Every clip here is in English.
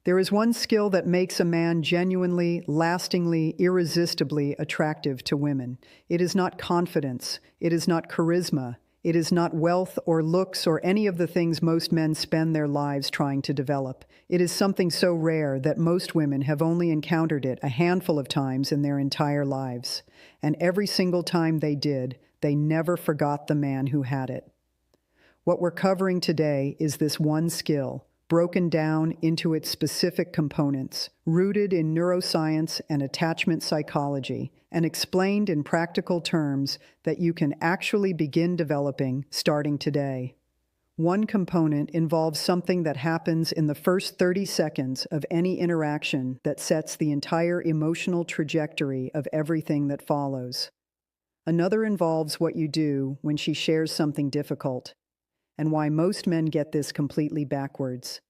There is one skill that makes a man genuinely, lastingly, irresistibly attractive to women. It is not confidence. It is not charisma. It is not wealth or looks or any of the things most men spend their lives trying to develop. It is something so rare that most women have only encountered it a handful of times in their entire lives. And every single time they did, they never forgot the man who had it. What we're covering today is this one skill, broken down into its specific components, rooted in neuroscience and attachment psychology, and explained in practical terms that you can actually begin developing starting today. One component involves something that happens in the first 30 seconds of any interaction that sets the entire emotional trajectory of everything that follows. Another involves what you do when she shares something difficult, and why most men get this completely backwards.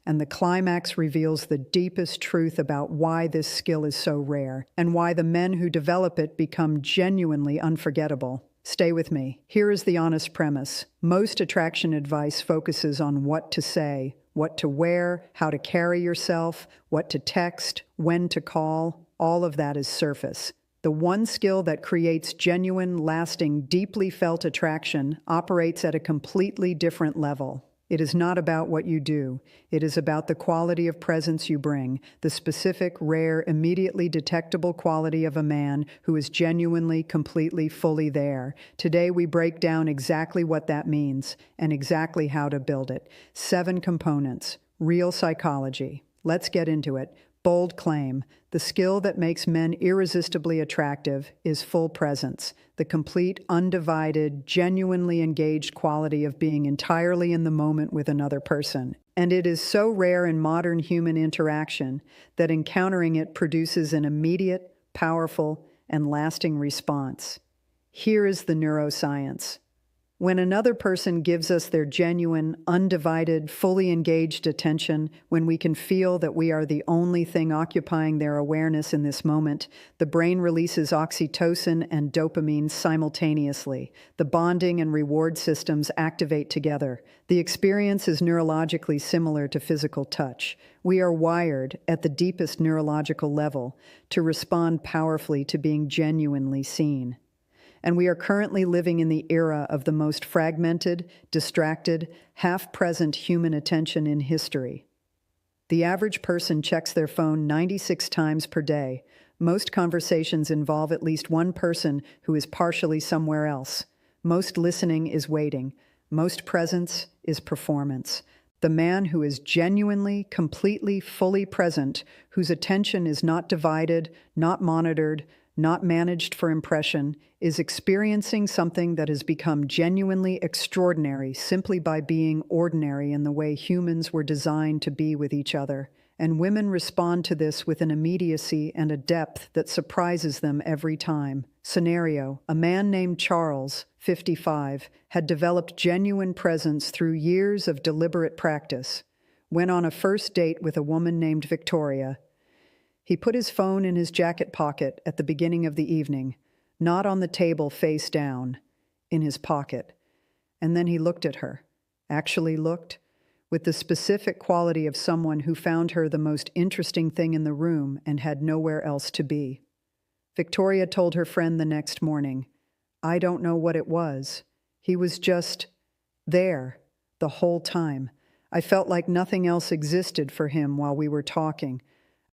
And the climax reveals the deepest truth about why this skill is so rare, and why the men who develop it become genuinely unforgettable. Stay with me. Here is the honest premise. Most attraction advice focuses on what to say, what to wear, how to carry yourself, what to text, when to call. All of that is surface. The one skill that creates genuine, lasting, deeply felt attraction operates at a completely different level. It is not about what you do. It is about the quality of presence you bring, the specific, rare, immediately detectable quality of a man who is genuinely, completely, fully there. Today we break down exactly what that means and exactly how to build it. 7 components. Real psychology. Let's get into it. Bold claim. The skill that makes men irresistibly attractive is full presence, the complete, undivided, genuinely engaged quality of being entirely in the moment with another person. And it is so rare in modern human interaction that encountering it produces an immediate, powerful, and lasting response. Here is the neuroscience. When another person gives us their genuine, undivided, fully engaged attention, when we can feel that we are the only thing occupying their awareness in this moment, the brain releases oxytocin and dopamine simultaneously. The bonding and reward systems activate together. The experience is neurologically similar to physical touch. We are wired, at the deepest neurological level, to respond powerfully to being genuinely seen. And we are currently living in the era of the most fragmented, distracted, half-present human attention in history. The average person checks their phone 96 times per day. Most conversations involve at least one person who is partially somewhere else. Most listening is waiting. Most presence is performance. The man who is genuinely, completely, fully present, whose attention is not divided, not monitored, not managed for impression, is experiencing something that has become genuinely extraordinary simply by being ordinary in the way humans were designed to be with each other. And women respond to this with an immediacy and a depth that surprises them every time. Scenario: a man named Charles, 55, had developed genuine presence through years of deliberate practice. Went on a first date with a woman named Victoria. He put his phone in his jacket pocket at the beginning of the evening, not on the table face down, in his pocket. And then he looked at her, actually looked, with the specific quality of someone who found her the most interesting thing in the room and had nowhere else to be. Victoria told her friend the next morning, "I don't know what it was. He was just there the whole time. I felt like nothing else existed for him while we were talking.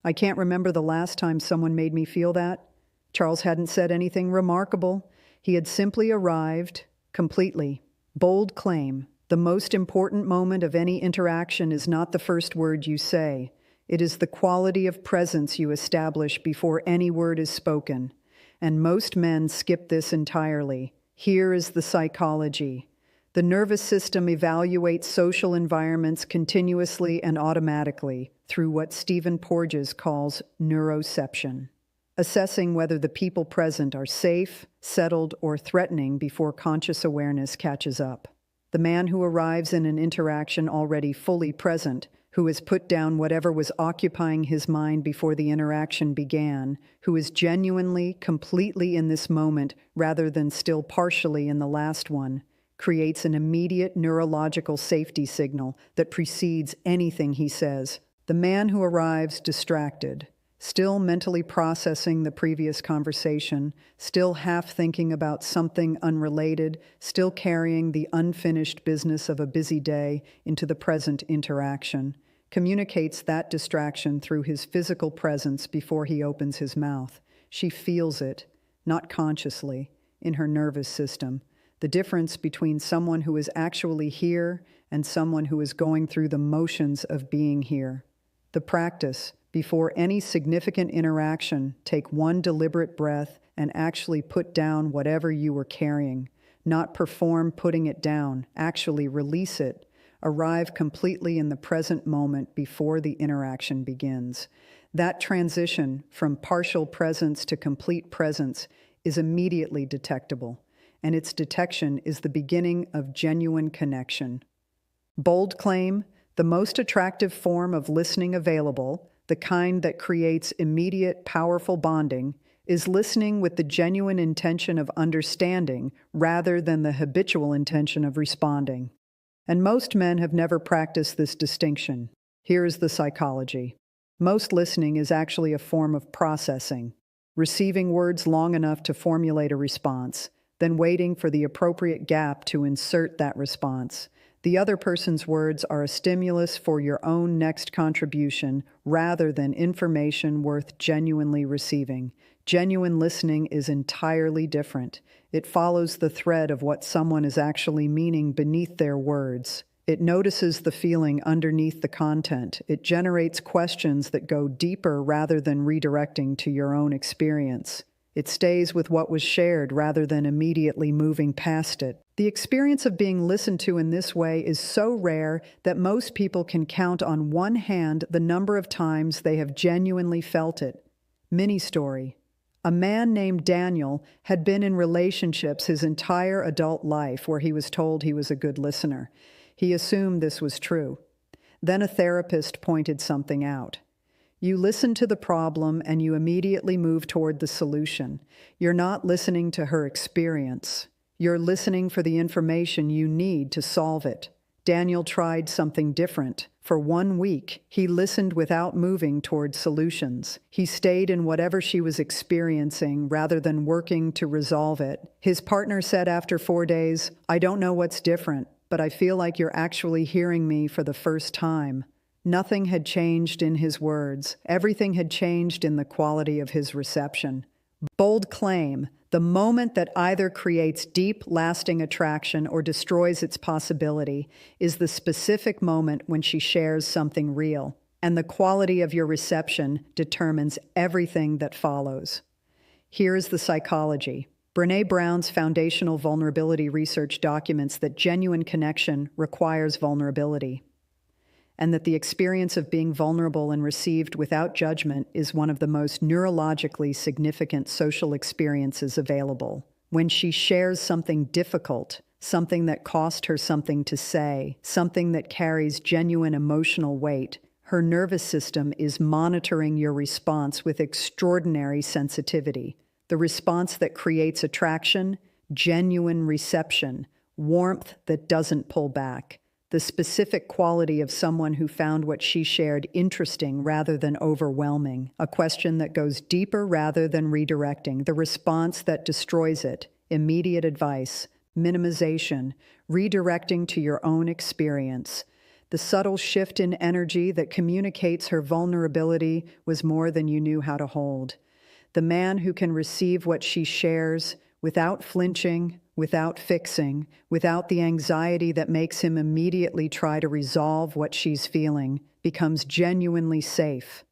I can't remember the last time someone made me feel that." Charles hadn't said anything remarkable. He had simply arrived completely. Bold claim. The most important moment of any interaction is not the first word you say. It is the quality of presence you establish before any word is spoken. And most men skip this entirely. Here is the psychology. The nervous system evaluates social environments continuously and automatically through what Stephen Porges calls neuroception, assessing whether the people present are safe, settled, or threatening before conscious awareness catches up. The man who arrives in an interaction already fully present, who has put down whatever was occupying his mind before the interaction began, who is genuinely, completely in this moment rather than still partially in the last one, creates an immediate neurological safety signal that precedes anything he says. The man who arrives distracted, still mentally processing the previous conversation, still half thinking about something unrelated, still carrying the unfinished business of a busy day into the present interaction, communicates that distraction through his physical presence before he opens his mouth. She feels it, not consciously, in her nervous system. The difference between someone who is actually here and someone who is going through the motions of being here. The practice: before any significant interaction, take one deliberate breath and actually put down whatever you were carrying. Not perform putting it down, actually release it. Arrive completely in the present moment before the interaction begins. That transition from partial presence to complete presence is immediately detectable, and its detection is the beginning of genuine connection. Bold claim: the most attractive form of listening available, the kind that creates immediate, powerful bonding, is listening with the genuine intention of understanding rather than the habitual intention of responding. And most men have never practiced this distinction. Here is the psychology. Most listening is actually a form of processing, receiving words long enough to formulate a response, then waiting for the appropriate gap to insert that response. The other person's words are a stimulus for your own next contribution rather than information worth genuinely receiving. Genuine listening is entirely different. It follows the thread of what someone is actually meaning beneath their words. It notices the feeling underneath the content. It generates questions that go deeper rather than redirecting to your own experience. It stays with what was shared rather than immediately moving past it. The experience of being listened to in this way is so rare that most people can count on one hand the number of times they have genuinely felt it. Mini story. A man named Daniel had been in relationships his entire adult life where he was told he was a good listener. He assumed this was true. Then a therapist pointed something out. You listen to the problem and you immediately move toward the solution. You're not listening to her experience. You're listening for the information you need to solve it. Daniel tried something different. For 1 week, he listened without moving toward solutions. He stayed in whatever she was experiencing rather than working to resolve it. His partner said after 4 days, "I don't know what's different, but I feel like you're actually hearing me for the first time." Nothing had changed in his words. Everything had changed in the quality of his reception. Bold claim: the moment that either creates deep, lasting attraction or destroys its possibility is the specific moment when she shares something real. And the quality of your reception determines everything that follows. Here is the psychology. Brené Brown's foundational vulnerability research documents that genuine connection requires vulnerability, and that the experience of being vulnerable and received without judgment is one of the most neurologically significant social experiences available. When she shares something difficult, something that cost her something to say, something that carries genuine emotional weight, her nervous system is monitoring your response with extraordinary sensitivity. The response that creates attraction, genuine reception, warmth that doesn't pull back. The specific quality of someone who found what she shared interesting rather than overwhelming, a question that goes deeper rather than redirecting, the response that destroys it, immediate advice, minimization, redirecting to your own experience. The subtle shift in energy that communicates her vulnerability was more than you knew how to hold. The man who can receive what she shares without flinching, without fixing, without the anxiety that makes him immediately try to resolve what she's feeling, becomes genuinely safe.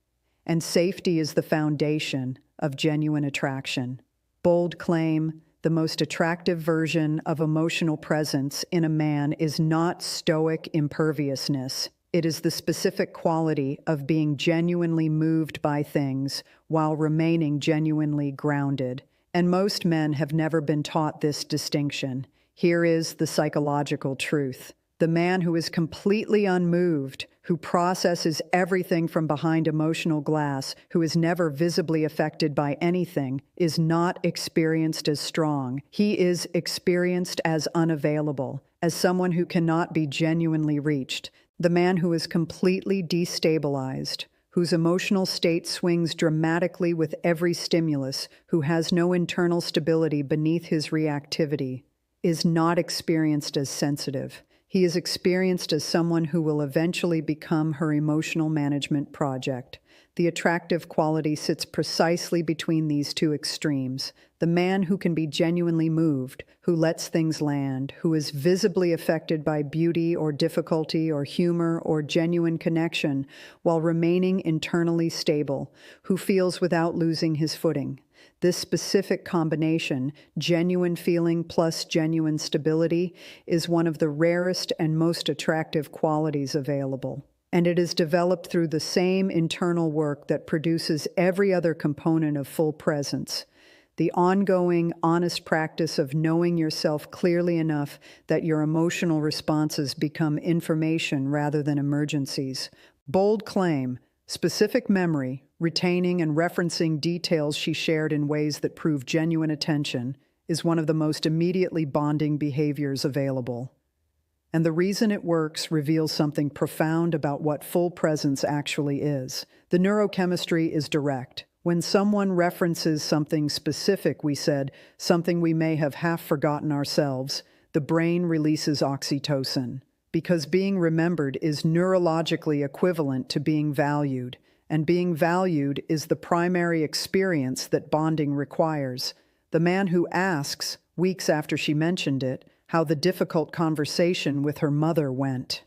And safety is the foundation of genuine attraction. Bold claim: the most attractive version of emotional presence in a man is not stoic imperviousness. It is the specific quality of being genuinely moved by things while remaining genuinely grounded. And most men have never been taught this distinction. Here is the psychological truth. The man who is completely unmoved, who processes everything from behind emotional glass, who is never visibly affected by anything, is not experienced as strong. He is experienced as unavailable, as someone who cannot be genuinely reached. The man who is completely destabilized, whose emotional state swings dramatically with every stimulus, who has no internal stability beneath his reactivity, is not experienced as sensitive. He is experienced as someone who will eventually become her emotional management project. The attractive quality sits precisely between these two extremes. The man who can be genuinely moved, who lets things land, who is visibly affected by beauty or difficulty or humor or genuine connection while remaining internally stable, who feels without losing his footing. This specific combination, genuine feeling plus genuine stability, is one of the rarest and most attractive qualities available. And it is developed through the same internal work that produces every other component of full presence. The ongoing, honest practice of knowing yourself clearly enough that your emotional responses become information rather than emergencies. Bold claim, specific memory, retaining and referencing details she shared in ways that prove genuine attention, is one of the most immediately bonding behaviors available. And the reason it works reveals something profound about what full presence actually is. The neurochemistry is direct. When someone references something specific, we said, something we may have half forgotten ourselves, the brain releases oxytocin. Because being remembered is neurologically equivalent to being valued, and being valued is the primary experience that bonding requires. The man who asks, weeks after she mentioned it, how the difficult conversation with her mother went.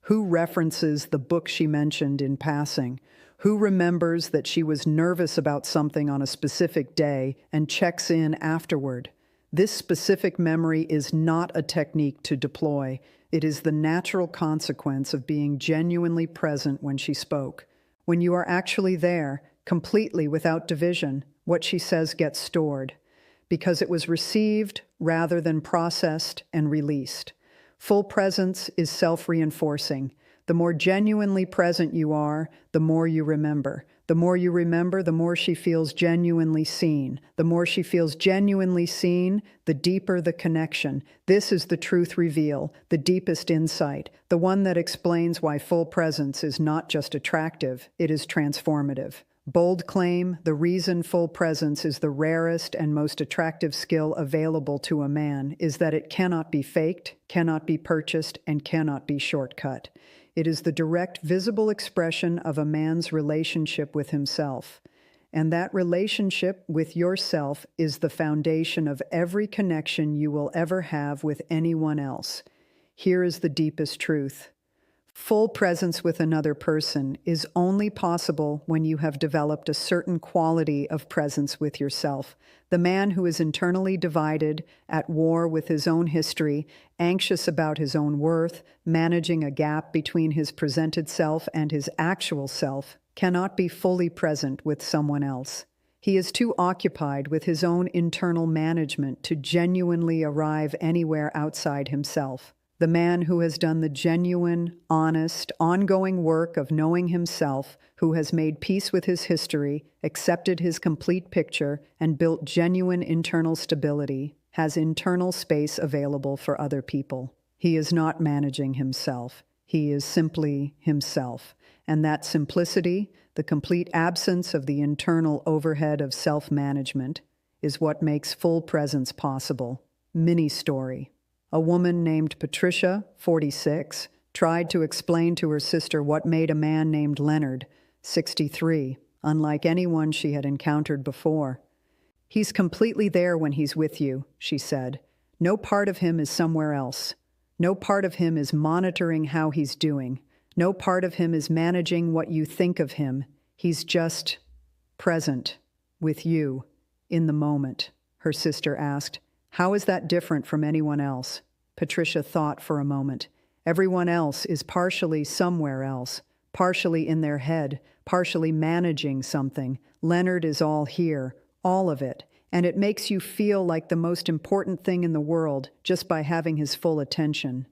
Who references the book she mentioned in passing? Who remembers that she was nervous about something on a specific day and checks in afterward? This specific memory is not a technique to deploy. It is the natural consequence of being genuinely present when she spoke. When you are actually there, completely without division, what she says gets stored, because it was received rather than processed and released. Full presence is self-reinforcing. The more genuinely present you are, the more you remember. The more you remember, the more she feels genuinely seen. The more she feels genuinely seen, the deeper the connection. This is the truth reveal, the deepest insight, the one that explains why full presence is not just attractive, it is transformative. Bold claim, the reason full presence is the rarest and most attractive skill available to a man is that it cannot be faked, cannot be purchased, and cannot be shortcut. It is the direct, visible expression of a man's relationship with himself. And that relationship with yourself is the foundation of every connection you will ever have with anyone else. Here is the deepest truth. Full presence with another person is only possible when you have developed a certain quality of presence with yourself. The man who is internally divided, at war with his own history, anxious about his own worth, managing a gap between his presented self and his actual self, cannot be fully present with someone else. He is too occupied with his own internal management to genuinely arrive anywhere outside himself. The man who has done the genuine, honest, ongoing work of knowing himself, who has made peace with his history, accepted his complete picture, and built genuine internal stability, has internal space available for other people. He is not managing himself. He is simply himself. And that simplicity, the complete absence of the internal overhead of self-management, is what makes full presence possible. Mini story. A woman named Patricia, 46, tried to explain to her sister what made a man named Leonard, 63, unlike anyone she had encountered before. "He's completely there when he's with you," she said. "No part of him is somewhere else. No part of him is monitoring how he's doing. No part of him is managing what you think of him. He's just present with you in the moment." Her sister asked, "How is that different from anyone else?" Patricia thought for a moment. Everyone else is partially somewhere else, partially in their head, partially managing something. Leonard is all here, all of it, and it makes you feel like the most important thing in the world just by having his full attention.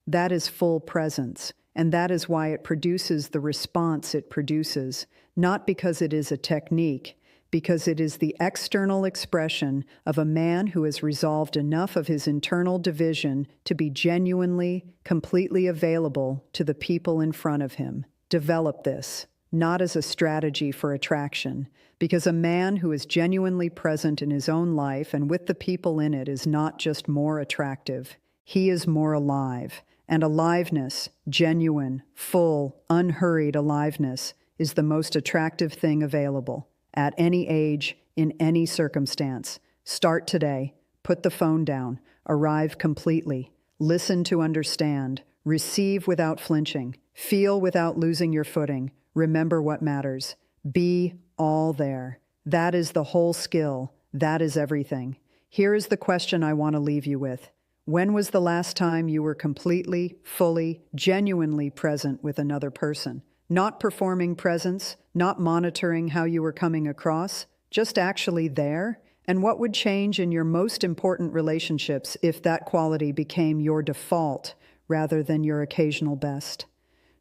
That is full presence, and that is why it produces the response it produces, not because it is a technique, because it is the external expression of a man who has resolved enough of his internal division to be genuinely, completely available to the people in front of him. Develop this, not as a strategy for attraction, because a man who is genuinely present in his own life and with the people in it is not just more attractive, he is more alive. And aliveness, genuine, full, unhurried aliveness, is the most attractive thing available. At any age, in any circumstance. Start today. Put the phone down. Arrive completely. Listen to understand. Receive without flinching. Feel without losing your footing. Remember what matters. Be all there. That is the whole skill. That is everything. Here is the question I want to leave you with. When was the last time you were completely, fully, genuinely present with another person? Not performing presence, not monitoring how you were coming across, just actually there? And what would change in your most important relationships if that quality became your default rather than your occasional best?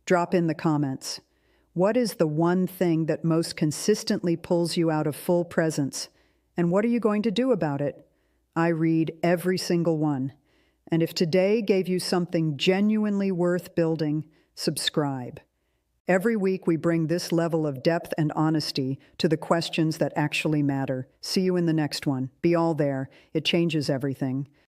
Drop in the comments. What is the one thing that most consistently pulls you out of full presence? And what are you going to do about it? I read every single one. And if today gave you something genuinely worth building, subscribe. Every week we bring this level of depth and honesty to the questions that actually matter. See you in the next one. Be all there. It changes everything.